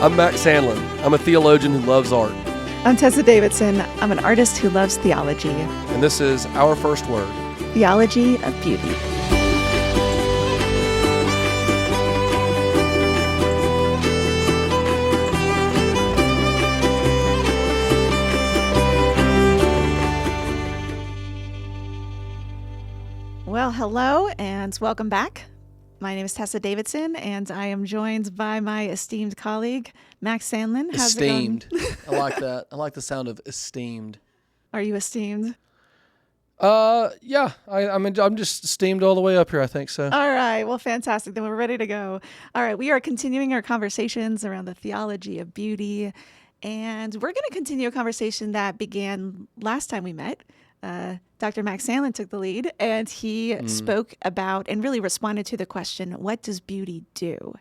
I'm Mac Sandlin. I'm a theologian who loves art. I'm Tessa Davidson. I'm an artist who loves theology. And this is Our First Word. Theology of Beauty. Well, hello and welcome back. My name is Tessa Davidson, and I am joined by my esteemed colleague, Mac Sandlin. How's Esteemed. it going? I like that. I like the sound of esteemed. Are you esteemed? Yeah. I'm just esteemed all the way up here, I think so. All right. Well, fantastic. Then we're ready to go. All right. We are continuing our conversations around the theology of beauty, and we're going to continue a conversation that began last time we met. Dr. Mac Sandlin took the lead, and he spoke about and really responded to the question, what does beauty do?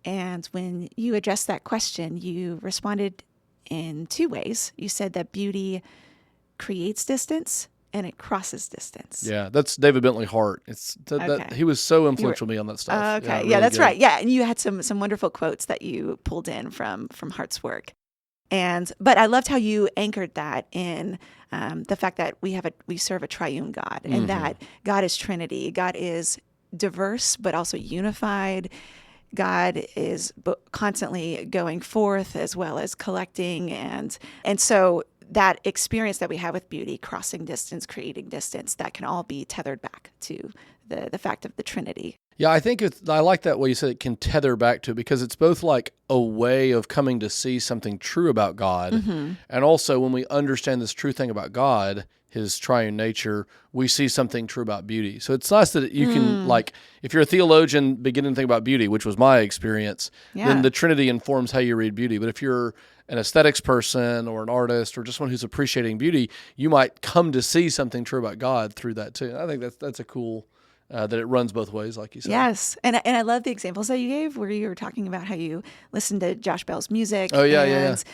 And when you addressed that question, you responded in two ways. You said that beauty creates distance and it crosses distance. Yeah, that's David Bentley Hart. He was so influential to me on that stuff. Okay, really yeah, that's good. right. Yeah, and you had some wonderful quotes that you pulled in from Hart's work. But I loved how you anchored that in the fact that we serve a triune God, and that God is Trinity. God is diverse, but also unified. God is constantly going forth as well as collecting, and so that experience that we have with beauty, crossing distance, creating distance, that can all be tethered back to the fact of the Trinity. Yeah, I think I like that way you said it can tether back to it, because it's both like a way of coming to see something true about God. And also when we understand this true thing about God, his triune nature, we see something true about beauty. So it's nice that you can, like, if you're a theologian beginning to think about beauty, which was my experience, then the Trinity informs how you read beauty. But if you're an aesthetics person or an artist or just someone who's appreciating beauty, you might come to see something true about God through that too. I think that's a cool... that it runs both ways, like you said. Yes, and I love the examples that you gave, where you were talking about how you listened to Josh Bell's music. Oh yeah, and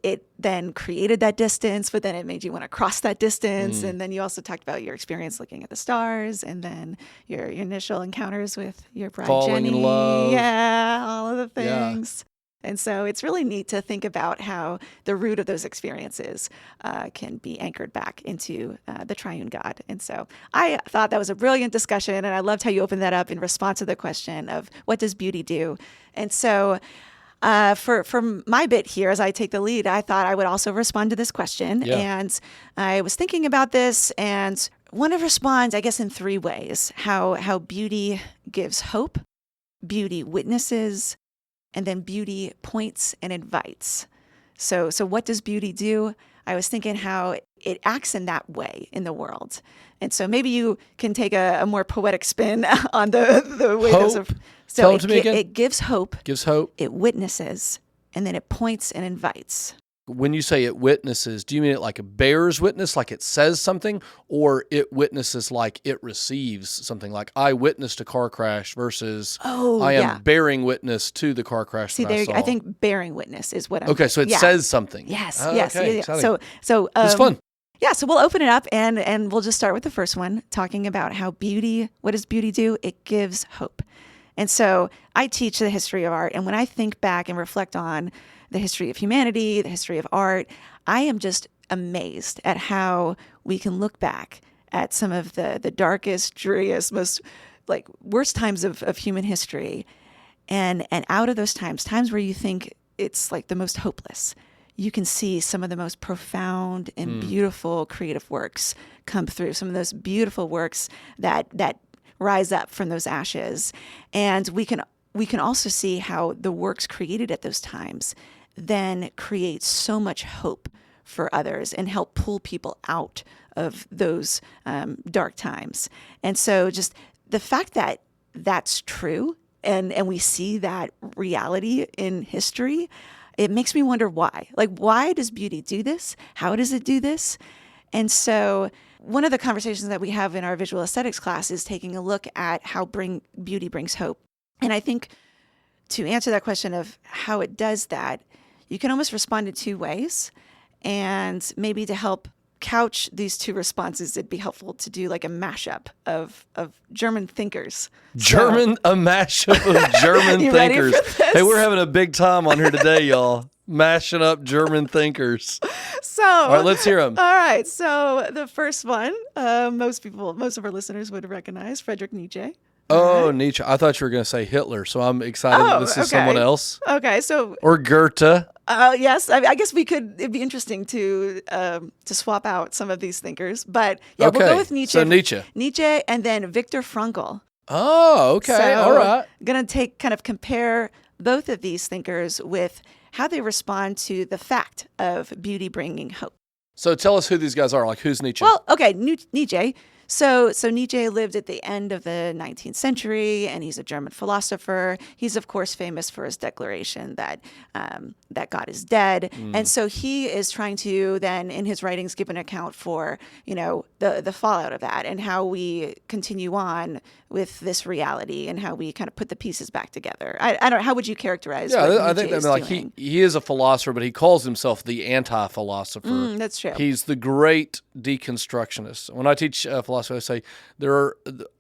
it then created that distance, but then it made you want to cross that distance. And then you also talked about your experience looking at the stars, and then your initial encounters with your bride Falling Jenny. in love. Yeah, all of the things. Yeah. And so it's really neat to think about how the root of those experiences can be anchored back into the triune God. And so I thought that was a brilliant discussion, and I loved how you opened that up in response to the question of what does beauty do? And so for my bit here, as I take the lead, I thought I would also respond to this question. Yeah. And I was thinking about this and want to respond, I guess, in three ways. How beauty gives hope, beauty witnesses, and then beauty points and invites. So what does beauty do? I was thinking how it acts in that way in the world. And so maybe you can take a more poetic spin on the way hope. those are. So Tell it to me again. It gives hope. Gives hope. It witnesses, and then it points and invites. When you say it witnesses, do you mean it like a bears witness, like it says something, or it witnesses like it receives something, like I witnessed a car crash versus I am bearing witness to the car crash? See, that I saw. I think bearing witness is what I'm... Okay, so it says something. Yes, Oh, yes. okay, Yeah. exciting. So it's fun. Yeah, so we'll open it up and we'll just start with the first one, talking about how what does beauty do? It gives hope. And so I teach the history of art, and when I think back and reflect on the history of humanity, the history of art, I am just amazed at how we can look back at some of the darkest, dreariest, most worst times of human history. And out of those times where you think it's like the most hopeless, you can see some of the most profound and beautiful creative works come through, some of those beautiful works that rise up from those ashes. And we can also see how the works created at those times then create so much hope for others and help pull people out of those dark times. And so just the fact that that's true and we see that reality in history, it makes me wonder why. Like, why does beauty do this? How does it do this? And so one of the conversations that we have in our visual aesthetics class is taking a look at how beauty brings hope. And I think to answer that question of how it does that, you can almost respond in two ways. And maybe to help couch these two responses, it'd be helpful to do like a mashup of German thinkers. A mashup of German You ready thinkers. for this? Hey, we're having a big time on here today, y'all. Mashing up German thinkers. So, all right, let's hear them. All right. So the first one, most of our listeners would recognize Friedrich Nietzsche. Oh, right. Nietzsche. I thought you were going to say Hitler, so I'm excited that this is someone else. Okay. So, or Goethe. yes, I guess it'd be interesting to swap out some of these thinkers. But yeah, okay. We'll go with Nietzsche. So Nietzsche and then Viktor Frankl. Oh, okay. So, all right. Going to compare both of these thinkers with how they respond to the fact of beauty bringing hope. So tell us who these guys are. Like, who's Nietzsche? Well, okay, Nietzsche. So Nietzsche lived at the end of the 19th century, and he's a German philosopher. He's, of course, famous for his declaration that God is dead. And so he is trying to then, in his writings, give an account for, the fallout of that and how we continue on with this reality and how we kind of put the pieces back together. I don't know. How would you characterize what Nietzsche I think is that doing? he is a philosopher, but he calls himself the anti-philosopher. That's true. He's the great deconstructionist. When I teach philosophy, I say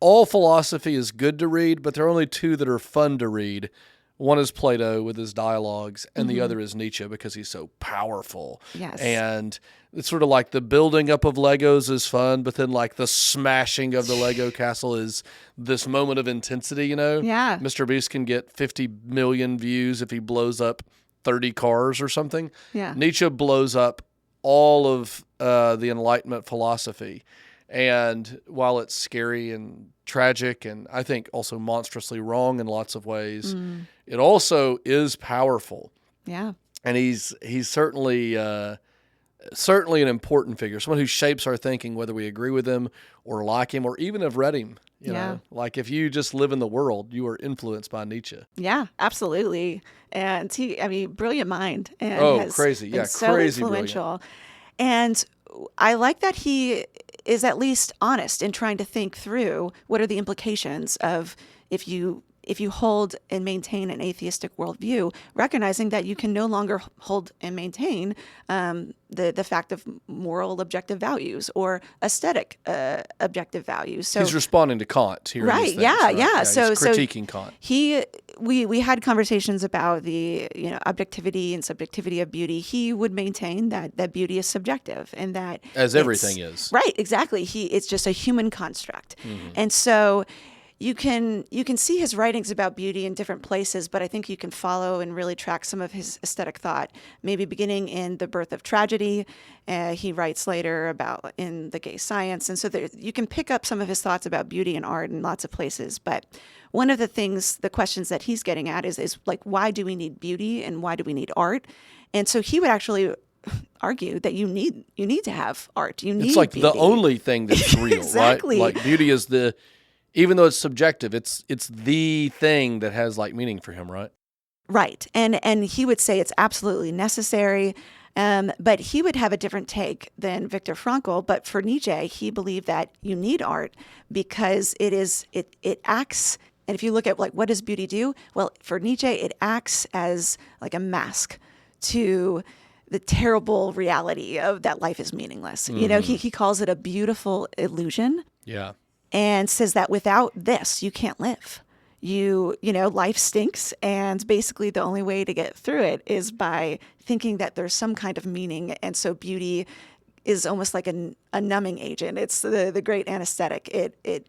all philosophy is good to read, but there are only two that are fun to read. One is Plato with his dialogues, and the other is Nietzsche because he's so powerful. Yes. And it's sort of like the building up of Legos is fun, but then like the smashing of the Lego castle is this moment of intensity, Yeah. Mr. Beast can get 50 million views if he blows up 30 cars or something. Yeah. Nietzsche blows up all of the Enlightenment philosophy. And while it's scary and tragic and I think also monstrously wrong in lots of ways, it also is powerful. Yeah. And he's certainly an important figure, someone who shapes our thinking, whether we agree with him or like him or even have read him. You know, like if you just live in the world, you are influenced by Nietzsche. Yeah, absolutely. And brilliant mind. And crazy. Yeah, so crazy influential. Brilliant. And I like that he is at least honest in trying to think through what are the implications of if you hold and maintain an atheistic worldview, recognizing that you can no longer hold and maintain the fact of moral objective values or aesthetic objective values. So he's responding to Kant here. Right. Things, yeah. right? Yeah. He's critiquing Kant. We had conversations about the objectivity and subjectivity of beauty. He would maintain that beauty is subjective and that as everything is. Right. Exactly. It's just a human construct, and so. You can see his writings about beauty in different places, but I think you can follow and really track some of his aesthetic thought, maybe beginning in The Birth of Tragedy. He writes later about in The Gay Science. And so you can pick up some of his thoughts about beauty and art in lots of places. But one of the questions that he's getting at is like, why do we need beauty and why do we need art? And so he would actually argue that you need to have art. It's like beauty. the only thing that's real, Exactly. right? Like beauty is even though it's subjective, it's the thing that has like meaning for him, right? Right. And he would say it's absolutely necessary. But he would have a different take than Viktor Frankl. But for Nietzsche, he believed that you need art because it acts. And if you look at like what does beauty do? Well, for Nietzsche, it acts as like a mask to the terrible reality of that life is meaningless. He calls it a beautiful illusion. Yeah. And says that without this, you can't live. Life stinks. And basically the only way to get through it is by thinking that there's some kind of meaning. And so beauty is almost like a numbing agent. It's the great anesthetic. It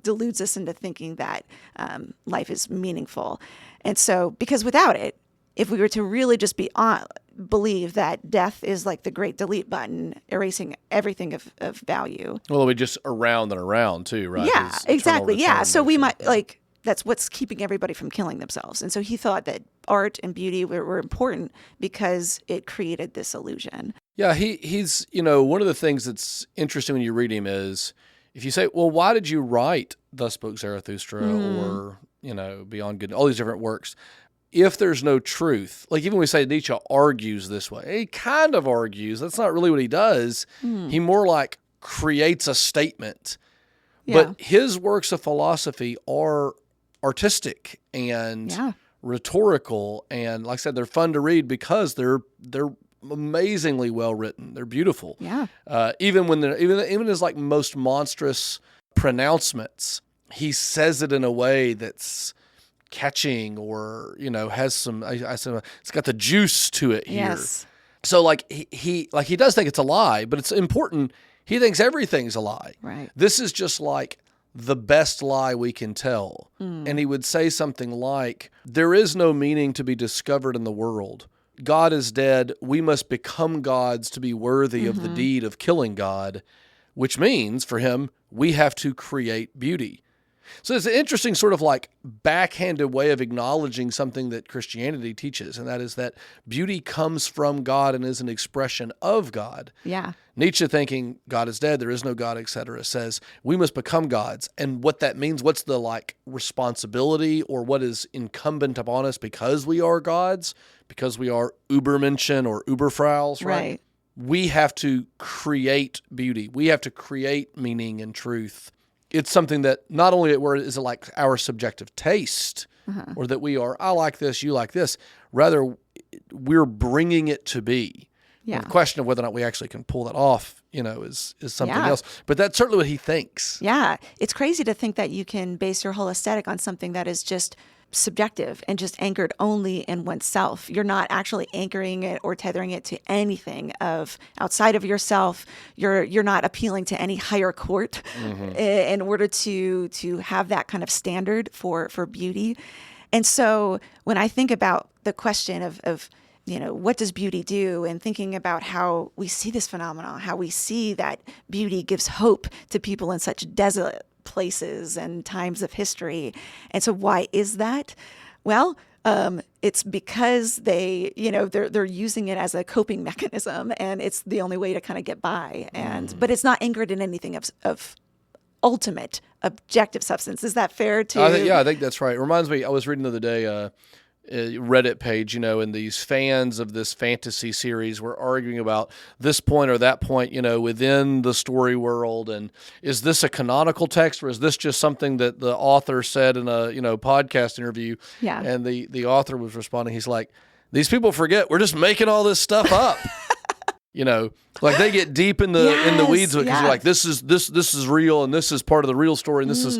deludes us into thinking that life is meaningful. And so, because without it, if we were to really just believe that death is like the great delete button, erasing everything of value. Well, we just around and around too, right? Yeah, exactly. Yeah. So we might that's what's keeping everybody from killing themselves. And so he thought that art and beauty were important because it created this illusion. Yeah, he's one of the things that's interesting when you read him is if you say, well, why did you write Thus Spoke Zarathustra or, Beyond Good, all these different works? If there's no truth, like even when we say Nietzsche argues this way, he kind of argues. That's not really what he does. He more like creates a statement. Yeah. But his works of philosophy are artistic and rhetorical, and like I said, they're fun to read because they're amazingly well written. They're beautiful. Yeah. Even when even his like most monstrous pronouncements, he says it in a way that's catching, or has some. I said it's got the juice to it here. Yes. So like he does think it's a lie, but it's important. He thinks everything's a lie. Right. This is just like the best lie we can tell. And he would say something like, there is no meaning to be discovered in the world. God is dead. We must become gods to be worthy of the deed of killing God, which means for him, we have to create beauty. So it's an interesting sort of like backhanded way of acknowledging something that Christianity teaches, and that is that beauty comes from God and is an expression of God. Yeah. Nietzsche, thinking God is dead, there is no God, etc., says we must become gods. And what that means, what's the like responsibility or what is incumbent upon us because we are gods, because we are Übermenschen or Überfraus, right? We have to create beauty. We have to create meaning and truth. It's something that not only is it like our subjective taste, or that we are, I like this, you like this. Rather, we're bringing it to be. Yeah. The question of whether or not we actually can pull that off, is something else. But that's certainly what he thinks. Yeah. It's crazy to think that you can base your whole aesthetic on something that is just subjective and just anchored only in oneself. You're not actually anchoring it or tethering it to anything of outside of yourself. You're not appealing to any higher court in order to have that kind of standard for beauty. And so when I think about the question of what does beauty do, and thinking about how we see this phenomenon, how we see that beauty gives hope to people in such desolate places and times of history. And so why is that? Well, it's because they're using it as a coping mechanism, and it's the only way to kind of get by. But it's not anchored in anything of ultimate objective substance. Is that fair to? I think that's right. It reminds me, I was reading the other day, a Reddit page, and these fans of this fantasy series were arguing about this point or that point, within the story world. And is this a canonical text, or is this just something that the author said in a, podcast interview? Yeah. And the author was responding. He's like, these people forget we're just making all this stuff up. Like they get deep in the weeds because you're like, this is real, and this is part of the real story, and this is,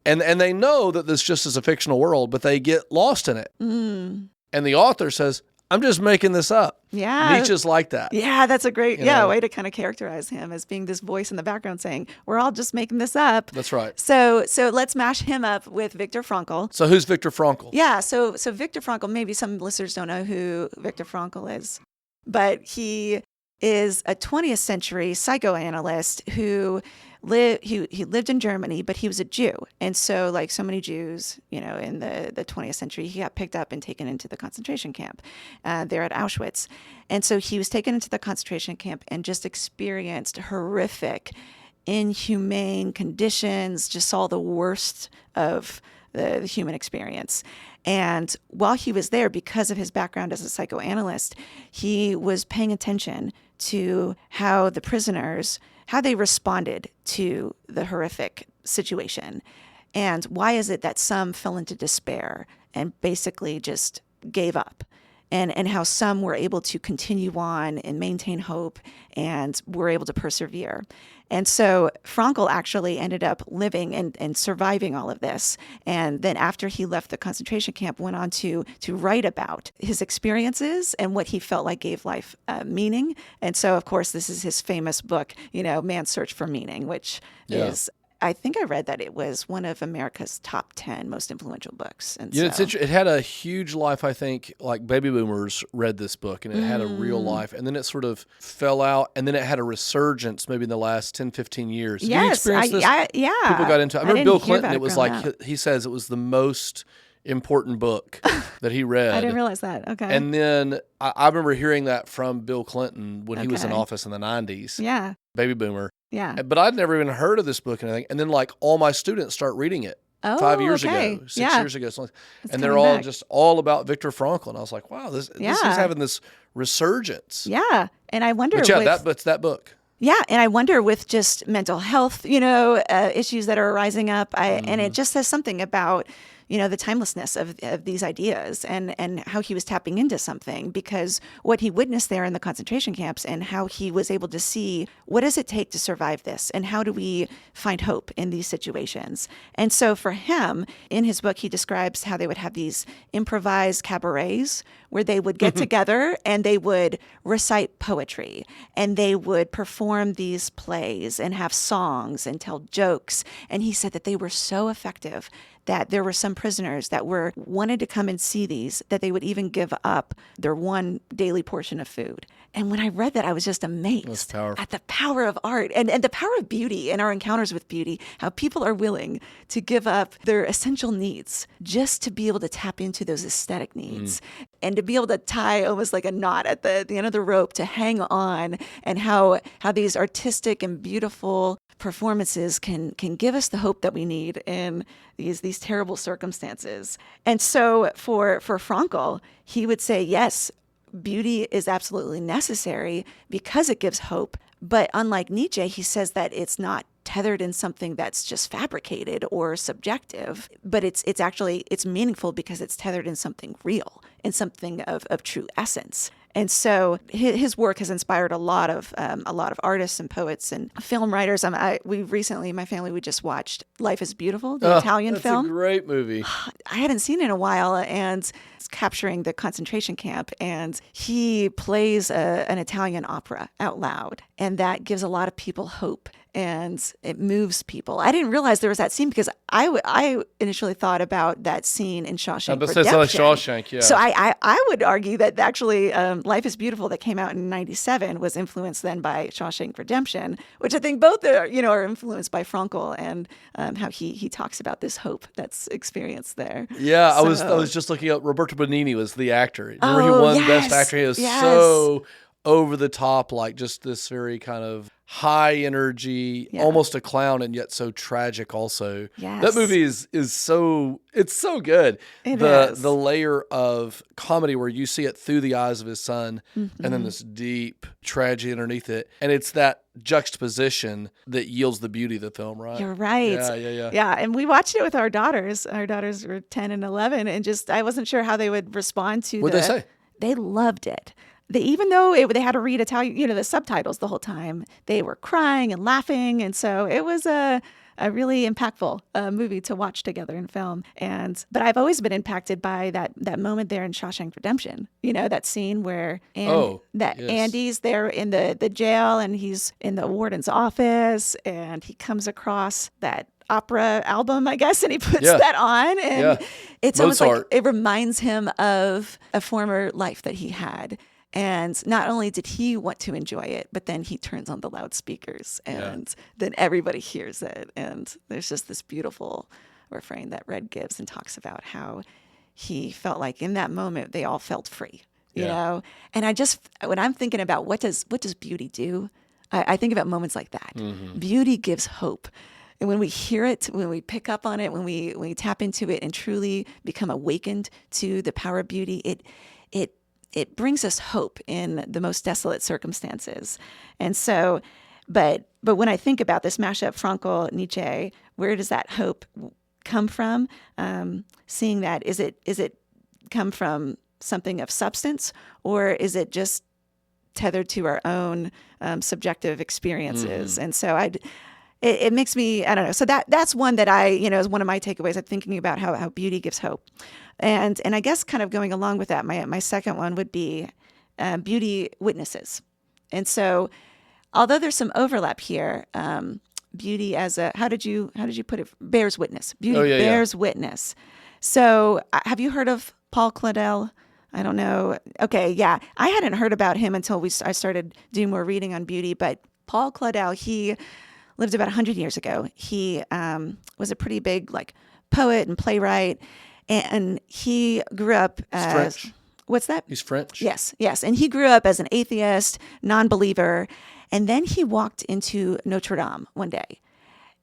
and they know that this just is a fictional world, but they get lost in it. And the author says, I'm just making this up. Yeah. Nietzsche's like that. Yeah, that's a great way to kind of characterize him, as being this voice in the background saying, we're all just making this up. That's right. So let's mash him up with Viktor Frankl. So who's Viktor Frankl? Yeah, so Viktor Frankl, maybe some listeners don't know who Viktor Frankl is, but he is a 20th century psychoanalyst who lived in Germany, but he was a Jew. And so like so many Jews, in the 20th century, he got picked up and taken into the concentration camp there at Auschwitz. And so he was taken into the concentration camp and just experienced horrific, inhumane conditions, just saw the worst of the human experience. And while he was there, because of his background as a psychoanalyst, he was paying attention to how the prisoners, how they responded to the horrific situation. And why is it that some fell into despair and basically just gave up? And how some were able to continue on and maintain hope and were able to persevere. And so Frankl actually ended up living and surviving all of this. And then after he left the concentration camp, went on to write about his experiences and what he felt like gave life meaning. And so, of course, this is his famous book, Man's Search for Meaning, which is, I think I read that it was one of America's top 10 most influential books. And it's it had a huge life, I think, like baby boomers read this book, and it had a real life. And then it sort of fell out, and then it had a resurgence maybe in the last 10, 15 years. Yes, you experienced this? Yeah. People got into it. I remember Bill Clinton, it was like, up. he says it was the most important book that he read. I didn't realize that. Okay. And then I remember hearing that from Bill Clinton when he was in office in the 90s. Yeah. Baby boomer. Yeah. But I'd never even heard of this book and anything. And then like all my students start reading it 5 years ago, 6 years ago. And they're all just all about Viktor Frankl. And I was like, wow, this is having this resurgence. Yeah. And I wonder. But it's that book. Yeah. And I wonder with just mental health, issues that are rising up. And it just says something about the timelessness of these ideas and how he was tapping into something, because what he witnessed there in the concentration camps and how he was able to see what does it take to survive this and how do we find hope in these situations. And so for him, in his book, he describes how they would have these improvised cabarets where they would get together and they would recite poetry and they would perform these plays and have songs and tell jokes. And he said that they were so effective that there were some prisoners that wanted to come and see these, that they would even give up their one daily portion of food. And when I read that, I was just amazed at the power of art and the power of beauty and our encounters with beauty, how people are willing to give up their essential needs just to be able to tap into those aesthetic needs and to be able to tie almost like a knot at the end of the rope to hang on, and how these artistic and beautiful performances can give us the hope that we need in these terrible circumstances. And so for Frankl, he would say, yes, beauty is absolutely necessary because it gives hope. But unlike Nietzsche, he says that it's not tethered in something that's just fabricated or subjective, but it's meaningful because it's tethered in something real, in something of true essence. And so his work has inspired a lot of artists and poets and film writers. My family, we just watched Life is Beautiful, the Italian film. That's a great movie. I hadn't seen it in a while, and it's capturing the concentration camp. And he plays an Italian opera out loud, and that gives a lot of people hope. And it moves people. I didn't realize there was that scene because I initially thought about that scene in Shawshank Redemption. Shawshank, yeah. So I would argue that actually Life is Beautiful that came out in 1997 was influenced then by Shawshank Redemption, which I think both are influenced by Frankl and how he talks about this hope that's experienced there. Yeah, I was just looking up. Roberto Benigni was the actor. Remember he won Best Actor? He was so over the top, like just this very kind of high energy, almost a clown, and yet so tragic also. Yes. That movie is so good. The layer of comedy where you see it through the eyes of his son, and then this deep tragedy underneath it. And it's that juxtaposition that yields the beauty of the film, right? You're right. Yeah, and we watched it with our daughters. Our daughters were 10 and 11, and I wasn't sure how they would respond to What'd they say? They loved it. Even though they had to read Italian, the subtitles the whole time, they were crying and laughing. And so it was a really impactful movie to watch together in film. But I've always been impacted by that moment there in Shawshank Redemption, that scene where Andy's there in the jail and he's in the warden's office and he comes across that opera album, I guess, and he puts that on. And it's almost like it reminds him of a former life that he had. And not only did he want to enjoy it, but then he turns on the loudspeakers and then everybody hears it. And there's just this beautiful refrain that Red gives and talks about how he felt like in that moment, they all felt free, you know? And when I'm thinking about what does beauty do? I think about moments like that. Mm-hmm. Beauty gives hope. And when we hear it, when we pick up on it, when we tap into it and truly become awakened to the power of beauty, it brings us hope in the most desolate circumstances. And so, but when I think about this mashup, Frankl, Nietzsche, where does that hope come from? Seeing that, is it come from something of substance, or is it just tethered to our own subjective experiences? And so it makes me, I don't know. So that's one that is one of my takeaways. I'm thinking about how beauty gives hope. And I guess kind of going along with that, my second one would be beauty witnesses. And so, although there's some overlap here, beauty as how did you put it? Bears witness. Beauty bears witness. So, have you heard of Paul Claudel? I don't know. Okay, yeah, I hadn't heard about him until I started doing more reading on beauty. But Paul Claudel, he lived about 100 years ago. He was a pretty big poet and playwright. And he grew up as... French. What's that? He's French. Yes. And he grew up as an atheist, non-believer. And then he walked into Notre Dame one day.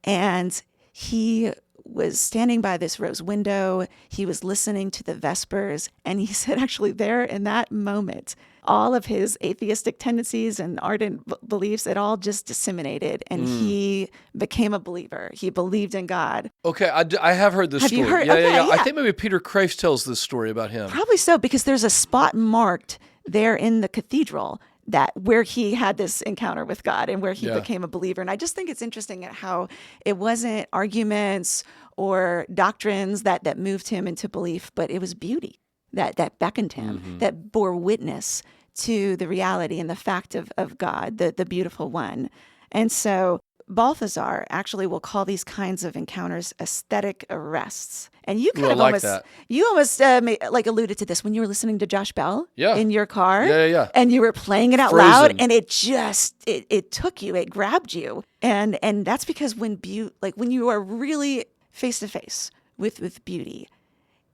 And he was standing by this rose window. He was listening to the Vespers. And he said, actually, there in that moment, all of his atheistic tendencies and ardent beliefs, it all just disseminated, and he became a believer. He believed in God. Okay, I have heard this Have story. you heard? Yeah, Okay, yeah. yeah. I think maybe Peter Kreeft tells this story about him. Probably so, because there's a spot marked there in the cathedral that where he had this encounter with God and where he became a believer. And I just think it's interesting at how it wasn't arguments or doctrines that moved him into belief, but it was beauty that beckoned him, that bore witness to the reality and the fact of God, the beautiful one. And so Balthasar actually will call these kinds of encounters aesthetic arrests. And you kind of like that. You almost like alluded to this when you were listening to Josh Bell in your car. Yeah. And you were playing it out Frozen. loud, and it just it took you, it grabbed you. And that's because when you are really face to face with beauty,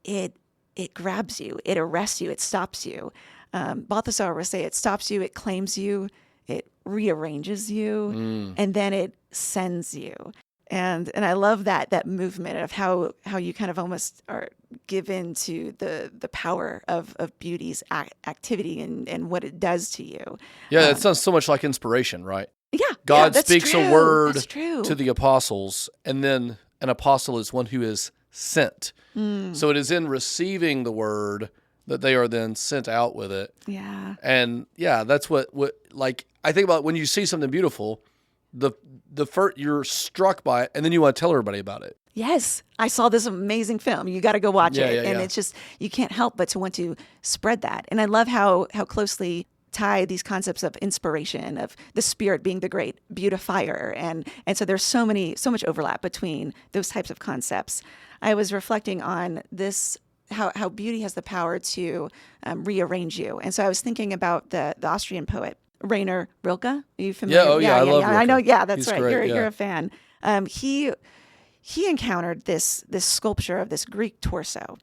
it grabs you, it arrests you, it stops you. Balthasar would say it stops you, it claims you, it rearranges you, and then it sends you. And I love that movement of how you kind of almost are given to the power of beauty's activity and what it does to you. Yeah, it sounds so much like inspiration, right? Yeah. God that's speaks true. a word That's true. to the apostles, and then an apostle is one who is sent. So it is in receiving the word that they are then sent out with it. Yeah. And yeah, that's what like I think about when you see something beautiful, the first you're struck by it, and then you want to tell everybody about it. Yes, I saw this amazing film. You got to go watch it. Yeah. It's just, you can't help but to want to spread that. And I love how closely tied these concepts of inspiration, of the Spirit being the great beautifier. And so there's so much overlap between those types of concepts. I was reflecting on this, how beauty has the power to rearrange you. And so I was thinking about the Austrian poet, Rainer Rilke. Are you familiar? Yeah, I love Rilke. I know. Yeah, that's He's right. great, You're a fan. He encountered this sculpture of this Greek torso,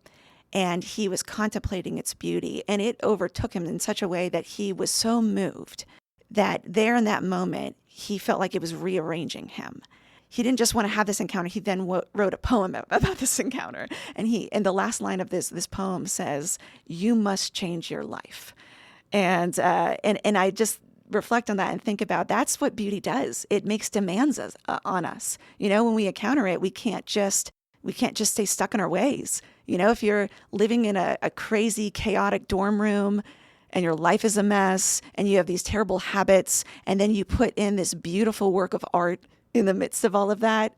and he was contemplating its beauty, and it overtook him in such a way that he was so moved that there in that moment, he felt like it was rearranging him. He didn't just want to have this encounter. He then wrote a poem about this encounter. And the last line of this poem says, "You must change your life." And I just reflect on that and think about that's what beauty does. It makes demands on us. When we encounter it, we can't just stay stuck in our ways. If you're living in a crazy, chaotic dorm room and your life is a mess and you have these terrible habits, and then you put in this beautiful work of art in the midst of all of that,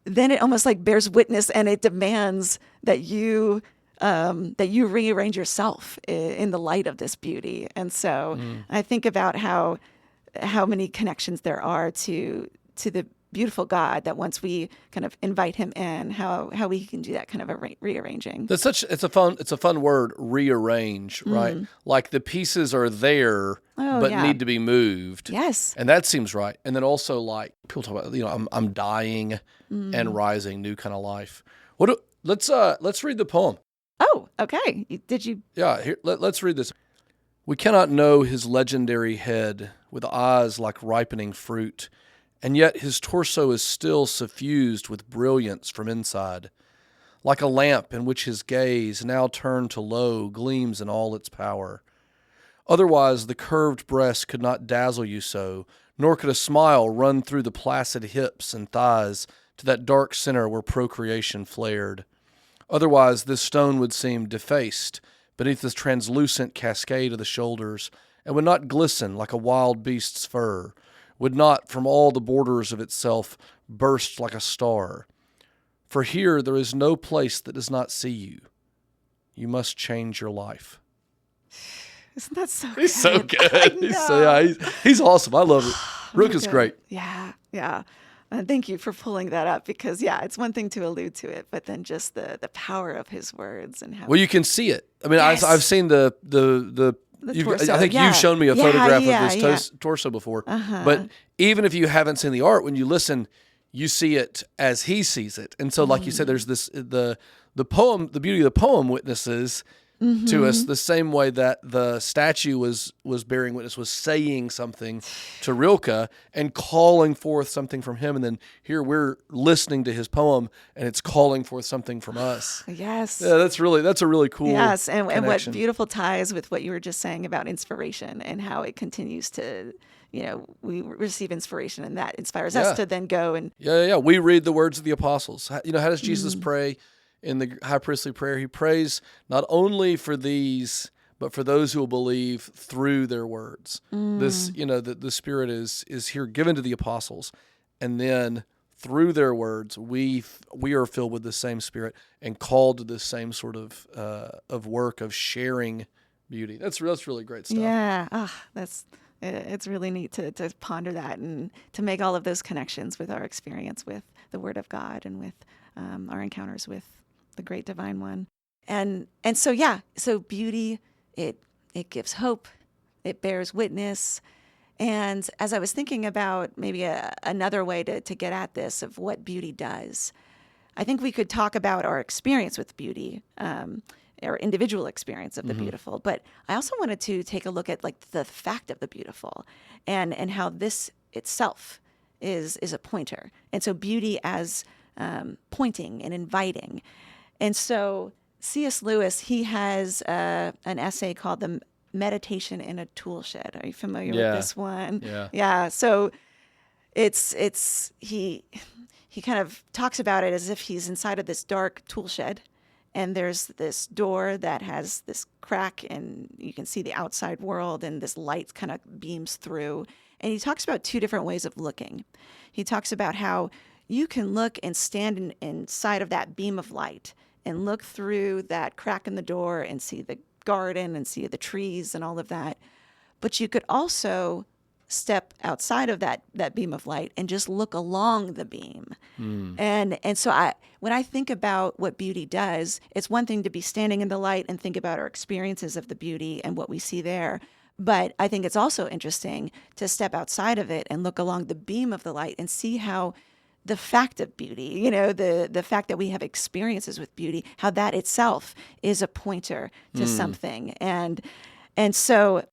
then it almost like bears witness, and it demands that you rearrange yourself in the light of this beauty. And so I think about how many connections there are to the beautiful God, that once we kind of invite him in, how we can do that kind of a rearranging. It's a fun word, rearrange, right? Like the pieces are there, but need to be moved. Yes. And that seems right. And then also, like, people talk about, I'm dying and rising, new kind of life. Let's read the poem. Oh, okay. Did you? Yeah, here, let's read this. We cannot know his legendary head with eyes like ripening fruit, and yet his torso is still suffused with brilliance from inside, like a lamp in which his gaze, now turned to low, gleams in all its power. Otherwise the curved breast could not dazzle you so, nor could a smile run through the placid hips and thighs to that dark center where procreation flared. Otherwise this stone would seem defaced beneath the translucent cascade of the shoulders, and would not glisten like a wild beast's fur, would not from all the borders of itself burst like a star. For here there is no place that does not see you. You must change your life. Isn't that so good? He's so good. He's awesome. I love it. Rilke's great. Yeah. Thank you for pulling that up, because it's one thing to allude to it, but then just the power of his words and how. Well, you can see it. I mean, Yes. I've seen the torso. I think Yeah. you've shown me a photograph of this Yeah. torso before. But even if you haven't seen the art, when you listen, you see it as he sees it. And so, like you said, there's this the poem, the beauty of the poem witnesses to us, the same way that the statue was bearing witness, was saying something to Rilke and calling forth something from him. And then here we're listening to his poem and it's calling forth something from us. Yes. Yeah, that's a really cool Yes, and what connection. beautiful ties with what you were just saying about inspiration and how it continues to, we receive inspiration and that inspires us to then go and... Yeah. We read the words of the apostles. How does Jesus pray in the high priestly prayer? He prays not only for these, but for those who will believe through their words. This, the Spirit is here given to the apostles, and then through their words, we are filled with the same Spirit and called to this same sort of work of sharing beauty. That's really great stuff. Yeah, it's really neat to ponder that and to make all of those connections with our experience with the Word of God and with our encounters with the great divine one. And so beauty, it gives hope, it bears witness. And as I was thinking about maybe another way to get at this of what beauty does, I think we could talk about our experience with beauty, our individual experience of the beautiful. But I also wanted to take a look at like the fact of the beautiful and how this itself is a pointer. And so beauty as pointing and inviting. And so C.S. Lewis, he has an essay called The Meditation in a Toolshed. Are you familiar with this one? Yeah. So he kind of talks about it as if he's inside of this dark toolshed, and there's this door that has this crack, and you can see the outside world, and this light kind of beams through. And he talks about two different ways of looking. He talks about how you can look and stand inside of that beam of light and look through that crack in the door and see the garden and see the trees and all of that. But you could also step outside of that beam of light and just look along the beam. And so when I think about what beauty does, it's one thing to be standing in the light and think about our experiences of the beauty and what we see there. But I think it's also interesting to step outside of it and look along the beam of the light and see how the fact of beauty, the fact that we have experiences with beauty, how that itself is a pointer to something. And so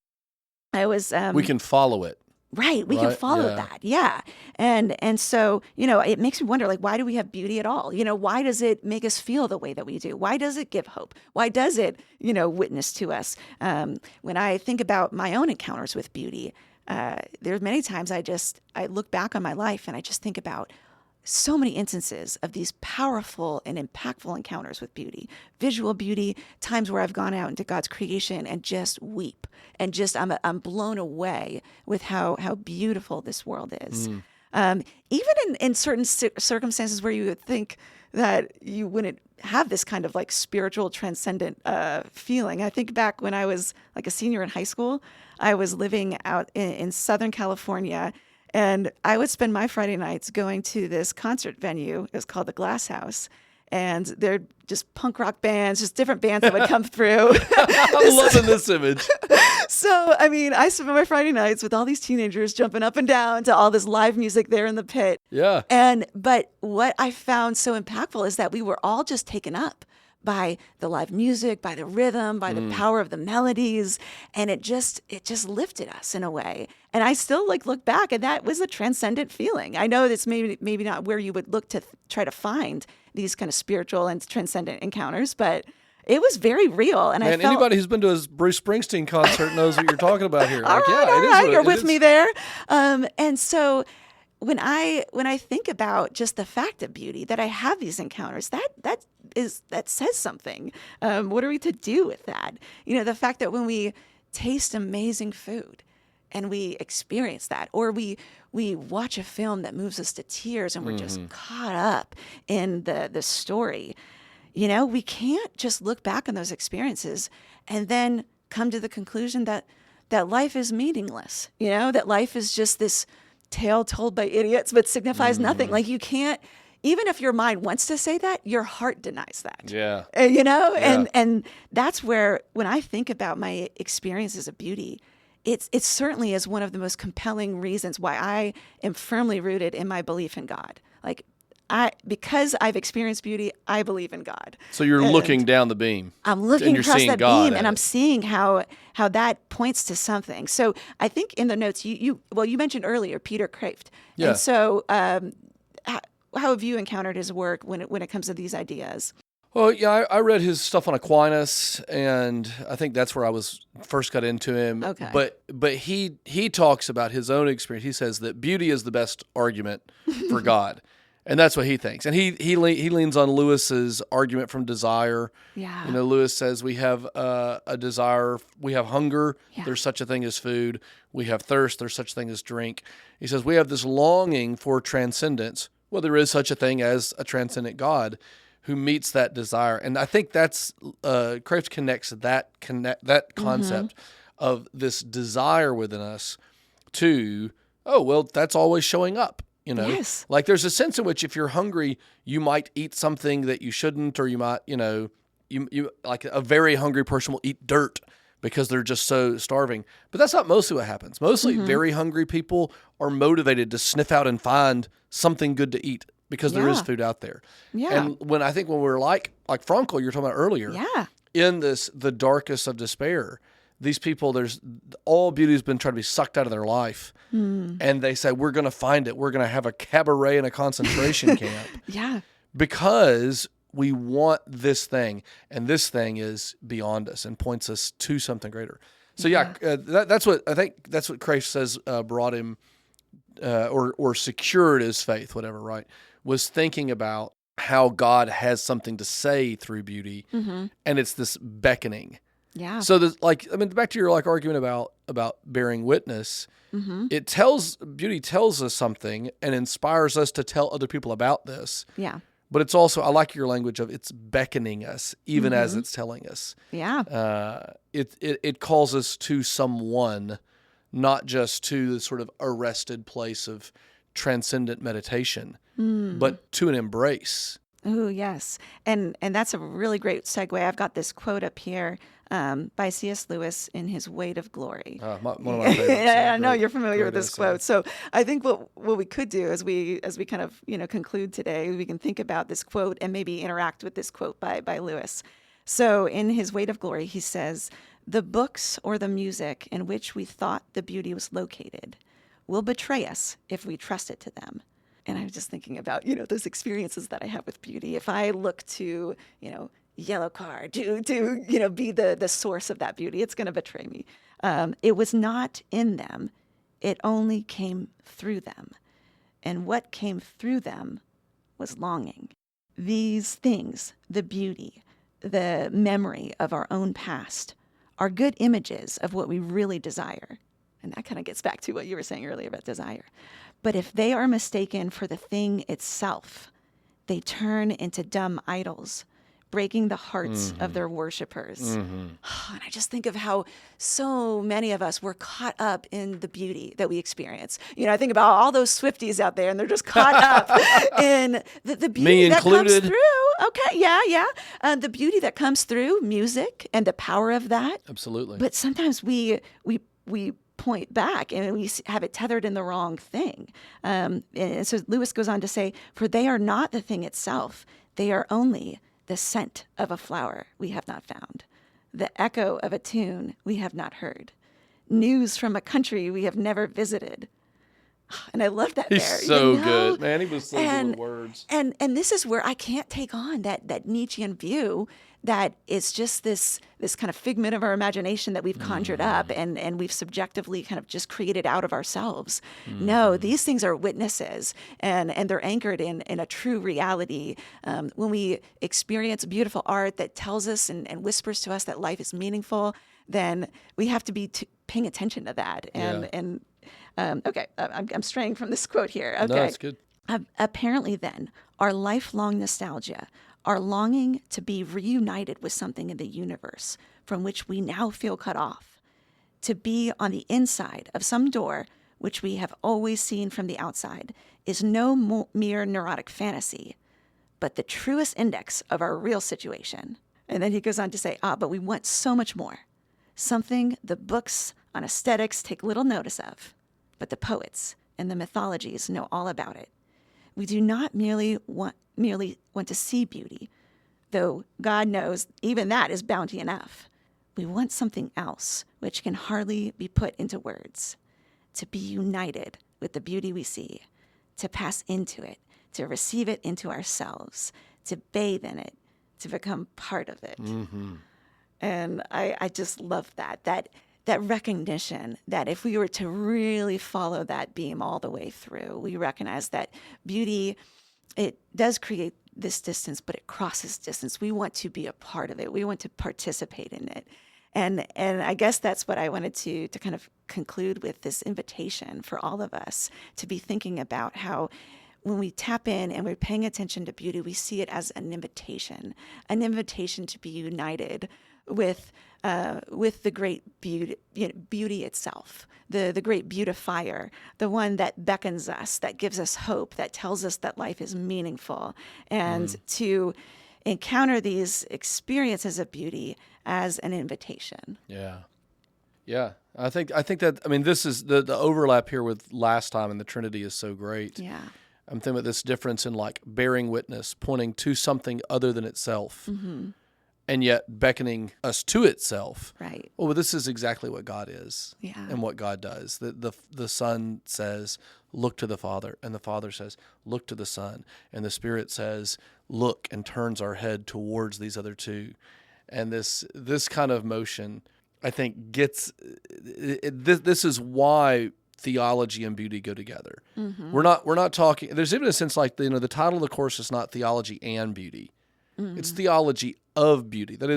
I was... we can follow it. Right. We can follow that. Yeah. And so, it makes me wonder, like, why do we have beauty at all? Why does it make us feel the way that we do? Why does it give hope? Why does it, witness to us? When I think about my own encounters with beauty, there's many times I look back on my life and I just think about so many instances of these powerful and impactful encounters with beauty, visual beauty, times where I've gone out into God's creation and just weep and just I'm blown away with how beautiful this world is. Even in certain circumstances where you would think that you wouldn't have this kind of like spiritual transcendent feeling. I think back when I was like a senior in high school, I was living out in Southern California. And I would spend my Friday nights going to this concert venue. It was called the Glass House. And they're just punk rock bands, just different bands that would come through. I'm loving this image. So, I spent my Friday nights with all these teenagers jumping up and down to all this live music there in the pit. Yeah. But what I found so impactful is that we were all just taken up by the live music, by the rhythm, by the power of the melodies. And it just lifted us in a way. And I still look back, and that was a transcendent feeling. I know that's maybe not where you would look to try to find these kind of spiritual and transcendent encounters, but it was very real. And I felt, anybody who's been to a Bruce Springsteen concert knows what you're talking about here. all right, you're with me there. And so when I think about just the fact of beauty, that I have these encounters, that says something. What are we to do with that? The fact that when we taste amazing food and we experience that, or we watch a film that moves us to tears and we're just caught up in the story, we can't just look back on those experiences and then come to the conclusion that life is meaningless, that life is just this tale told by idiots, but signifies nothing. Like you can't, even if your mind wants to say that, your heart denies that. Yeah. And that's where, when I think about my experiences of beauty, it certainly is one of the most compelling reasons why I am firmly rooted in my belief in God. Like, because I've experienced beauty, I believe in God. So you're And looking down the beam. I'm looking and you're across seeing that God beam, at and I'm it. seeing how that points to something. So I think in the notes, you mentioned earlier Peter Kraft. Yeah. And so how have you encountered his work when it comes to these ideas? Well, yeah, I read his stuff on Aquinas, and I think that's where I first got into him. Okay. But he talks about his own experience. He says that beauty is the best argument for God, and that's what he thinks. And he leans on Lewis's argument from desire. Yeah. Lewis says we have a desire, we have hunger. Yeah. There's such a thing as food. We have thirst. There's such a thing as drink. He says we have this longing for transcendence. Well, there is such a thing as a transcendent God who meets that desire. And I think that's Kraft connects that concept of this desire within us to, that's always showing up. Yes. Like there's a sense in which if you're hungry, you might eat something that you shouldn't, or you might, you like a very hungry person will eat dirt because they're just so starving. But that's not mostly what happens. Mostly very hungry people are motivated to sniff out and find something good to eat, because there is food out there. Yeah. And when we're like Frankl, you were talking about earlier, in the darkest of despair, these people, all beauty has been trying to be sucked out of their life. And they say, we're going to find it. We're going to have a cabaret and a concentration camp. Yeah. Because we want this thing, and this thing is beyond us and points us to something greater. So that's what I think. That's what Kraft says brought him, or secured his faith, whatever. Right, was thinking about how God has something to say through beauty, and it's this beckoning. Yeah. So back to your argument about bearing witness. Beauty tells us something and inspires us to tell other people about this. Yeah. But it's also, I like your language of it's beckoning us, even as it's telling us. Yeah. It calls us to someone, not just to the sort of arrested place of transcendent meditation, but to an embrace. Oh, yes. And that's a really great segue. I've got this quote up here by C.S. Lewis in his Weight of Glory. One of my favorites. I know you're familiar with this quote. So I think what we could do as we kind of conclude today, we can think about this quote and maybe interact with this quote by Lewis. So in his Weight of Glory, he says, "The books or the music in which we thought the beauty was located will betray us if we trust it to them." And I was just thinking about, those experiences that I have with beauty. If I look to, yellow car to be the source of that beauty, it's going to betray me. It was not in them. It only came through them. And what came through them was longing. These things, the beauty, the memory of our own past, are good images of what we really desire. And that kind of gets back to what you were saying earlier about desire. But if they are mistaken for the thing itself, they turn into dumb idols, breaking the hearts of their worshipers. And I just think of how so many of us were caught up in the beauty that we experience. I think about all those Swifties out there, and they're just caught up in the beauty that comes through. Okay, yeah. The beauty that comes through music and the power of that. Absolutely. But sometimes we point back and we have it tethered in the wrong thing. And so Lewis goes on to say, "For they are not the thing itself. They are only the scent of a flower we have not found, the echo of a tune we have not heard, news from a country we have never visited." And I love that. He's so good, man. He was so good with words. And this is where I can't take on that Nietzschean view that it's just this kind of figment of our imagination that we've conjured up and we've subjectively kind of just created out of ourselves. No, these things are witnesses, and they're anchored in a true reality. When we experience beautiful art that tells us and whispers to us that life is meaningful, then we have to be paying attention to that. Okay, I'm straying from this quote here. Okay. No, it's good. Apparently then, our lifelong nostalgia, our longing to be reunited with something in the universe from which we now feel cut off, to be on the inside of some door which we have always seen from the outside, is no mere neurotic fantasy, but the truest index of our real situation. And then he goes on to say, but we want so much more, something the books on aesthetics take little notice of, but the poets and the mythologies know all about it. We do not merely want to see beauty, though God knows even that is bounty enough. We want something else, which can hardly be put into words. To be united with the beauty we see, to pass into it, to receive it into ourselves, to bathe in it, to become part of it. Mm-hmm. And I just love that recognition that if we were to really follow that beam all the way through, we recognize that beauty, it does create this distance, but it crosses distance. We want to be a part of it. We want to participate in it. And I guess that's what I wanted to kind of conclude with, this invitation for all of us to be thinking about how when we tap in and we're paying attention to beauty, we see it as an invitation to be united with the great beauty itself, the great beautifier, the one that beckons us, that gives us hope, that tells us that life is meaningful, and to encounter these experiences of beauty as an invitation. Yeah. I think that, I mean, this is the overlap here with last time in the Trinity is so great. Yeah. I'm thinking about this difference in like bearing witness, pointing to something other than itself, and yet beckoning us to itself. Right. Well, this is exactly what God is, Yeah. and what God does. The Son says, look to the Father, and the Father says, look to the Son, and the Spirit says, look, and turns our head towards these other two. And this kind of motion, I think, gets this is why theology and beauty go together. Mm-hmm. We're not talking. There's even a sense like the title of the course is not theology and beauty. Mm-hmm. It's theology of beauty. That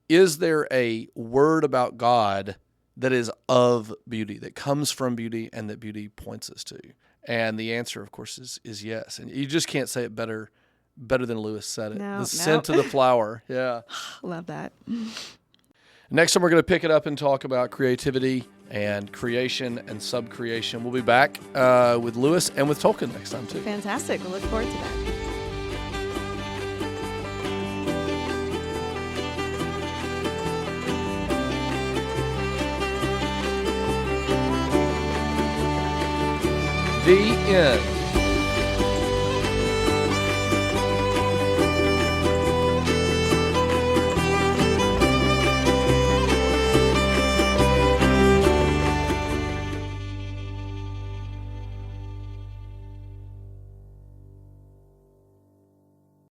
is there a word about God that is of beauty, that comes from beauty, and that beauty points us to? And the answer, of course, is yes. And you just can't say it better than Lewis said it. The scent of the flower. Yeah. Love that. Next time we're going to pick it up and talk about creativity and creation and subcreation. We'll be back with Lewis and with Tolkien next time too. Fantastic. We'll look forward to that. The end.